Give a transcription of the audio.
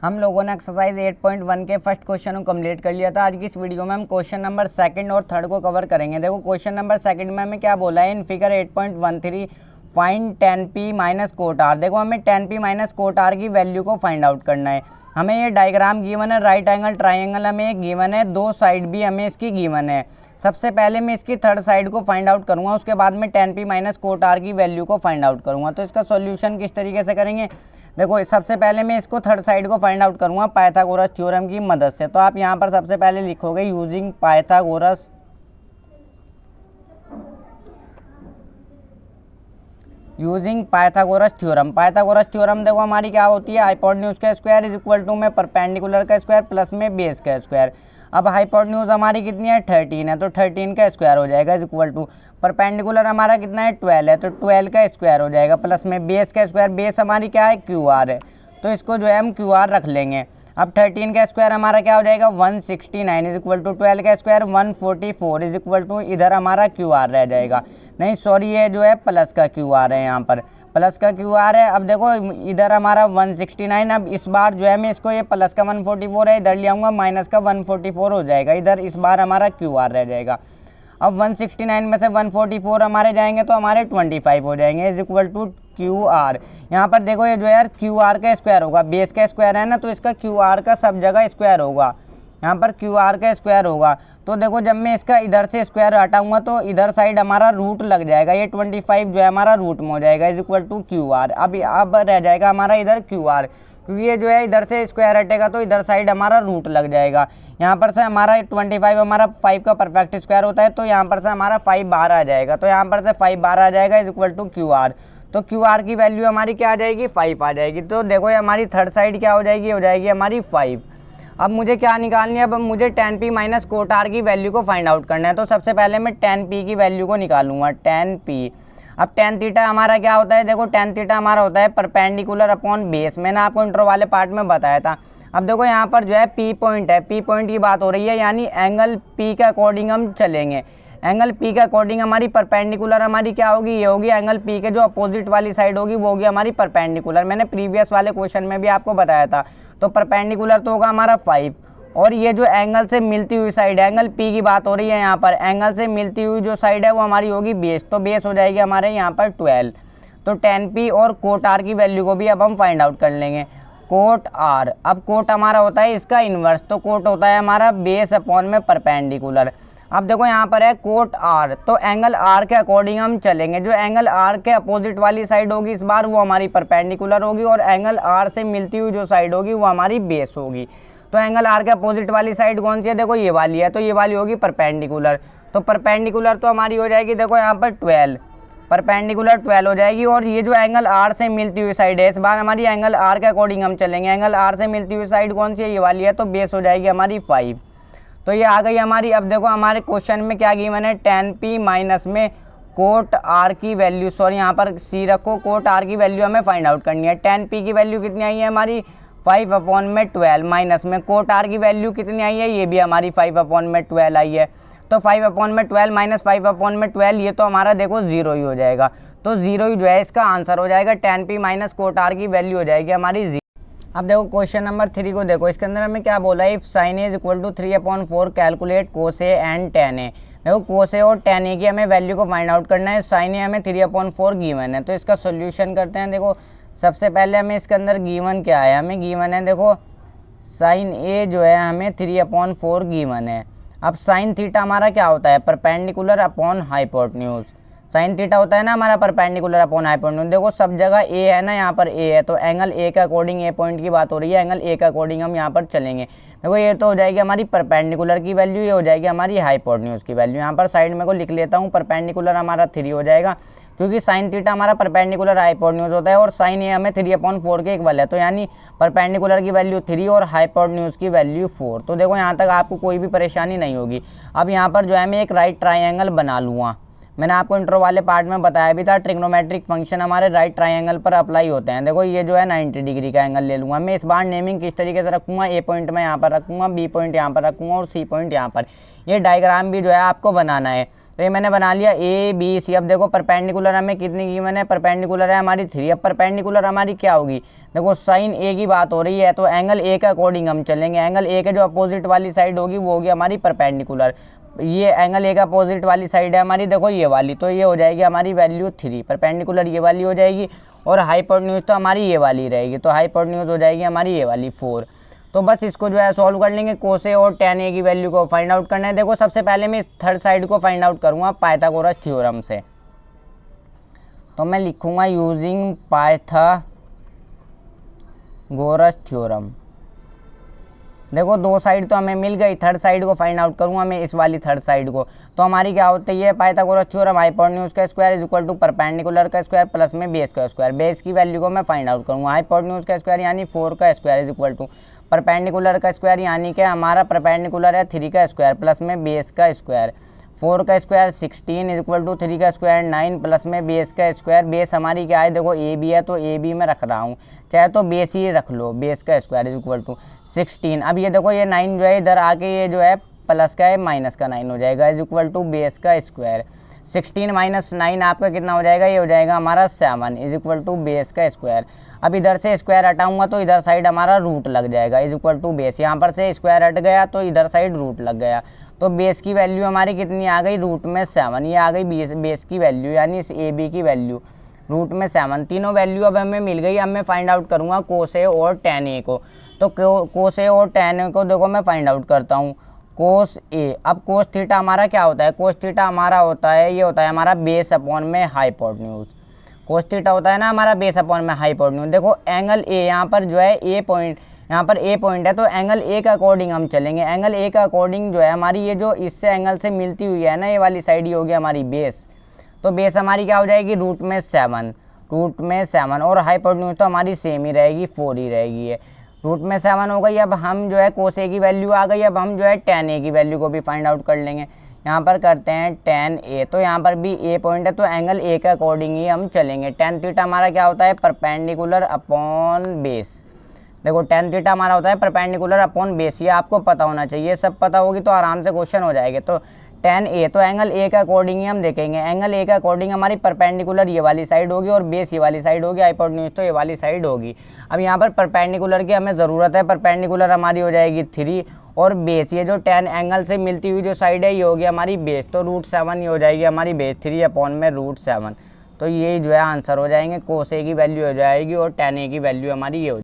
हम लोगों ने एक्सरसाइज 8.1 के फर्स्ट क्वेश्चन को कंप्लीट कर लिया था। आज की इस वीडियो में हम क्वेश्चन नंबर सेकंड और थर्ड को कवर करेंगे। देखो क्वेश्चन नंबर सेकंड में हमें क्या बोला है, in figure 8.13 find tan p minus cot r। देखो हमें tan p minus cot r की वैल्यू को फाइंड आउट करना है। हमें ये डायग्राम गिवन है, राइट एंगल ट्राइंगल हमें एक गिवन है, दो साइड भी हमें इसकी गिवन है। सबसे पहले मैं इसकी थर्ड साइड को फाइंड आउट करूंगा, उसके बाद में tan p minus cot r की वैल्यू को फाइंड आउट करूंगा। तो इसका सॉल्यूशन किस तरीके से करेंगे, देखो सबसे पहले मैं इसको थर्ड साइड को फाइंड आउट करूंगा पाइथागोरस थ्योरम की मदद से। तो आप यहाँ पर सबसे पहले लिखोगे using Pythagoras theorem. Pythagoras theorem देखो हमारी क्या होती है, हाइपोटेन्यूज का स्क्वायर इज इक्वल टू में परपेंडिकुलर का स्क्वायर प्लस में बेस का स्क्वायर। अब हाइपोटेन्यूज हमारी कितनी है, 13 है, तो 13 का स्क्वायर हो जाएगा इज इक्वल टू परपेंडिकुलर हमारा कितना है, 12 है, तो 12 का स्क्वायर हो जाएगा प्लस में बेस का स्क्वायर। बेस हमारी क्या है, क्यू आर है, तो इसको जो है हम क्यू आर रख लेंगे। अब 13 का स्क्वायर हमारा क्या हो जाएगा, 169 इज इक्वल टू 12 का स्क्वायर 144 इज इक्वल टू इधर हमारा क्यू आर रह जाएगा। नहीं सॉरी, ये जो है प्लस का क्यू आर है, यहाँ पर प्लस का क्यू आर है। अब देखो इधर हमारा 169, अब इस बार जो है मैं इसको ये प्लस का 144 है, इधर ले आऊँगा माइनस का 144 हो जाएगा, इधर इस बार हमारा क्यू आर रह जाएगा। अब 169 में से 144 हमारे जाएंगे तो हमारे 25 हो जाएंगे is equal to Q R. यहाँ पर देखो ये जो है यार क्यू आर का स्क्वायर होगा, बेस का स्क्वायर है ना, तो इसका क्यू आर का सब जगह स्क्वायर होगा, यहाँ पर क्यू आर का स्क्वायर होगा। तो देखो जब मैं इसका इधर से स्क्वायर हटाऊंगा तो इधर साइड हमारा रूट लग जाएगा, ये 25 जो है हमारा रूट में हो जाएगा is equal to Q R. अब रह जाएगा हमारा इधर क्यू आर, क्योंकि ये जो है इधर से स्क्वायर हटेगा तो इधर साइड हमारा रूट लग जाएगा। यहाँ पर से हमारा 25 हमारा 5 का परफेक्ट स्क्वायर होता है, तो यहाँ पर से हमारा 5 बाहर आ जाएगा, तो यहाँ पर से 5 बाहर आ जाएगा is equal to Q R. तो क्यू आर की वैल्यू हमारी क्या आ जाएगी, 5 आ जाएगी। तो देखो ये हमारी थर्ड साइड क्या हो जाएगी, हो जाएगी हमारी 5। अब मुझे क्या निकालनी है, अब मुझे tan p minus cot r की वैल्यू को फाइंड आउट करना है। तो सबसे पहले मैं tan p की वैल्यू को निकालूंगा, tan p। अब tan थीटा हमारा क्या होता है, देखो tan थीटा हमारा होता है परपेंडिकुलर अपॉन बेस, मैंने आपको इंट्रो वाले पार्ट में बताया था। अब देखो यहाँ पर जो है p पॉइंट है, p पॉइंट की बात हो रही है, यानी एंगल p के अकॉर्डिंग हम चलेंगे। एंगल p के अकॉर्डिंग हमारी परपेंडिकुलर हमारी क्या होगी, ये होगी एंगल p के जो अपोजिट वाली साइड होगी वो होगी हमारी परपेंडिकुलर। मैंने प्रीवियस वाले क्वेश्चन में भी आपको बताया था। तो परपेंडिकुलर तो होगा हमारा 5, और ये जो एंगल से मिलती हुई साइड, एंगल p की बात हो रही है यहाँ पर, एंगल से मिलती हुई जो साइड है वो हमारी होगी बेस, तो बेस हो जाएगी हमारे यहाँ पर 12। तो tan p और कोट r की वैल्यू को भी अब हम फाइंड आउट कर लेंगे। कोट r, अब कोट हमारा होता है इसका इन्वर्स, तो कोट होता है हमारा बेस अपॉन में परपेंडिकुलर। अब देखो यहाँ पर है कोट r, तो एंगल r के अकॉर्डिंग हम चलेंगे। जो एंगल r के अपोजिट वाली साइड होगी इस बार वो हमारी परपेंडिकुलर होगी, और एंगल r से मिलती हुई जो साइड होगी वो हमारी बेस होगी। तो एंगल r के अपोजिट वाली साइड कौन सी है, देखो ये वाली है, तो ये वाली होगी परपेंडिकुलर। तो परपेंडिकुलर तो हमारी हो जाएगी देखो यहाँ पर 12, परपेंडिकुलर 12 हो जाएगी। और ये जो एंगल r से मिलती हुई साइड है इस बार हमारी एंगल r के अकॉर्डिंग हम चलेंगे। एंगल r से मिलती हुई साइड कौन सी है, ये वाली है, तो बेस हो जाएगी हमारी 5। तो ये आ गई हमारी। अब देखो हमारे क्वेश्चन में क्या गिवन है, tan p माइनस में कोट r की वैल्यू, सॉरी यहाँ पर c रखो, कोट r की वैल्यू हमें फाइंड आउट करनी है। tan p की वैल्यू कितनी आई है हमारी, 5 अपॉन में 12, माइनस में कोट r की वैल्यू कितनी आई है, ये भी हमारी 5 अपॉन में 12 आई है। तो 5 अपॉन में 12 माइनस 5 अपॉन में 12, ये तो हमारा देखो 0 ही हो जाएगा। तो 0 ही जो है इसका आंसर हो जाएगा, tan p minus cot r की वैल्यू हो जाएगी हमारी 0। अब देखो क्वेश्चन नंबर 3 को देखो, इसके अंदर हमें क्या बोला है, if sine A is equal to 3/4 calculate cos A and tan A. देखो कोस ए और tan ए की हमें वैल्यू को फाइंड आउट करना है। साइन ए हमें 3/4 गिवन है, तो इसका सोल्यूशन करते हैं। देखो सबसे पहले हमें इसके अंदर गिवन क्या है, हमें गिवन है देखो साइन ए जो है हमें 3/4 गिवन है। अब साइन थीटा हमारा क्या होता है, perpendicular upon hypotenuse. Sine theta होता है ना हमारा परपेंडिकुलर अपॉन हाइपोटेन्यूज। देखो सब जगह ए है ना, यहाँ पर ए है, तो एंगल ए के अकॉर्डिंग, ए पॉइंट की बात हो रही है, एंगल ए के अकॉर्डिंग हम यहाँ पर चलेंगे। देखो ये तो हो जाएगी हमारी परपेंडिकुलर की वैल्यू, ये हो जाएगी हमारी हाइपोटेन्यूज की वैल्यू। यहाँ पर साइड में को लिख लेता हूँ, परपेंडिकुलर हमारा 3 हो जाएगा, क्योंकि साइन थीटा हमारा परपेंडिकुलर हाइपोटेन्यूज होता है, और साइन ए हमें 3/4 के इक्वल है, तो यानी परपेंडिकुलर की वैल्यू 3 और हाइपोटेन्यूज की वैल्यू 4। तो देखो यहाँ तक आपको कोई भी परेशानी नहीं होगी। अब यहाँ पर जो है मैं एक राइट ट्राइंगल बना लूँगा। मैंने आपको इंट्रो वाले पार्ट में बताया भी था, ट्रिग्नोमेट्रिक फंक्शन हमारे राइट ट्राइंगल पर अप्लाई होते हैं। देखो ये जो है 90 डिग्री का एंगल ले लूँगा मैं। इस बार नेमिंग किस तरीके से रखूँगा, ए पॉइंट मैं यहाँ पर रखूँगा, बी पॉइंट यहाँ पर रखूँगा और सी पॉइंट यहाँ पर। ये डायग्राम भी जो है आपको बनाना है। तो ये मैंने बना लिया ए बी सी। अब देखो परपेंडिकुलर हमें कितनी की मैंने, परपेंडिकुलर है हमारी 3। अब परपेंडिकुलर हमारी क्या होगी, देखो साइन ए की बात हो रही है तो एंगल ए के अकॉर्डिंग हम चलेंगे। एंगल ए के जो अपोजिट वाली साइड होगी वो होगी हमारी परपेंडिकुलर। ये एंगल ए का अपोजिट वाली साइड है हमारी, देखो ये वाली, तो ये हो जाएगी हमारी वैल्यू 3। परपेंडिकुलर ये वाली हो जाएगी और हाइपोटेन्यूज तो हमारी ये वाली रहेगी, तो हाइपोटेन्यूज हो जाएगी हमारी ये वाली 4। तो बस इसको जो है सॉल्व कर लेंगे। कोस ए और tan a की वैल्यू को फाइंड आउट करना है। देखो सबसे पहले मैं इस थर्ड साइड को फाइंड आउट करूंगा पाइथागोरस थ्योरम से। तो मैं लिखूंगा यूजिंग पाइथागोरस थ्योरम। देखो दो साइड तो हमें मिल गई, थर्ड साइड को फाइंड आउट करूंगा मैं, इस वाली थर्ड साइड को। तो हमारी क्या होती है, पाइथागोरस थ्योरम हाइपोटेन्यूज का square is equal to perpendicular का स्क्वायर प्लस में बेस का स्क्वायर। बेस की वैल्यू को मैं फाइंड आउट करूंगा। हाइपोटेन्यूज का स्क्वायर यानी 4 का square is equal to perpendicular का स्क्वायर यानी कि हमारा परपेंडिकुलर है 3 का स्क्वायर प्लस में बेस का स्क्वायर। 4 का स्क्वायर 16 इज इक्वल टू 3 का स्क्वायर 9 प्लस में बेस का स्क्वायर। बेस हमारी क्या है, देखो ए बी है तो ए बी में रख रहा हूँ, चाहे तो बेस ही रख लो। बेस का स्क्वायर इज इक्वल टू 16। अब ये देखो ये 9 जो है इधर आके ये जो है प्लस का है माइनस का 9 हो जाएगा इज इक्वल टू बेस का स्क्वायर। 16 माइनस 9 आपका कितना हो जाएगा, ये हो जाएगा हमारा 7 इज इक्वल टू बेस का स्क्वायर। अब इधर से स्क्वायर हटाऊंगा तो इधर साइड हमारा रूट लग जाएगा इज इक्वल टू बेस। यहाँ पर से स्क्वायर हट गया तो इधर साइड रूट लग गया। तो बेस की वैल्यू हमारी कितनी आ गई, रूट में 7। ये आ गई बेस की वैल्यू यानी इस ए बी की वैल्यू रूट में 7। तीनों वैल्यू अब हमें मिल गई। अब मैं फाइंड आउट करूंगा कोस ए और tan a को। तो कोस ए और tan a को देखो मैं फाइंड आउट करता हूँ। कोस ए, अब कोस थीटा हमारा क्या होता है, कोस थीटा हमारा होता है, ये होता है हमारा बेस अपॉन में हाइपोटेन्यूज। कोस थीटा होता है ना हमारा बेस अपॉन में हाइपोटेन्यूज। देखो एंगल ए यहाँ पर जो है ए पॉइंट, यहाँ पर ए पॉइंट है तो एंगल ए के अकॉर्डिंग हम चलेंगे। एंगल ए के अकॉर्डिंग जो है हमारी ये जो इससे एंगल से मिलती हुई है ना ये वाली साइड, ये होगी हमारी बेस। तो बेस हमारी क्या हो जाएगी, रूट में 7 और हाइपोटेन्यूज तो हमारी सेम ही रहेगी, 4 ही रहेगी। ये रूट में 7 हो गई। अब हम जो है कोस ए की वैल्यू आ गई। अब हम जो है tan a की वैल्यू को भी फाइंड आउट कर लेंगे। यहाँ पर करते हैं tan a, तो यहाँ पर भी a पॉइंट है तो एंगल a के अकॉर्डिंग ही हम चलेंगे। tan थीटा हमारा क्या होता है, परपेंडिकुलर अपॉन बेस। देखो tan थीटा हमारा होता है परपेंडिकुलर अपॉन बेस, ये आपको पता होना चाहिए। सब पता होगी तो आराम से क्वेश्चन हो जाएगा। तो tan a, तो एंगल a के अकॉर्डिंग ही हम देखेंगे। एंगल a के अकॉर्डिंग हमारी परपेंडिकुलर ये वाली साइड होगी और बेस ये वाली साइड होगी, हाइपोटेन्यूज तो ये वाली साइड होगी। अब यहाँ पर परपेंडिकुलर की हमें ज़रूरत है। परपेंडिकुलर हमारी हो जाएगी 3 और बेस, ये जो tan एंगल से मिलती हुई जो साइड है ये होगी हमारी बेस, तो √7 ये हो जाएगी हमारी बेस 3 अपॉन में √7। तो ये जो है आंसर हो जाएंगे। कोस ए की वैल्यू हो जाएगी और tan a की वैल्यू हमारी ये हो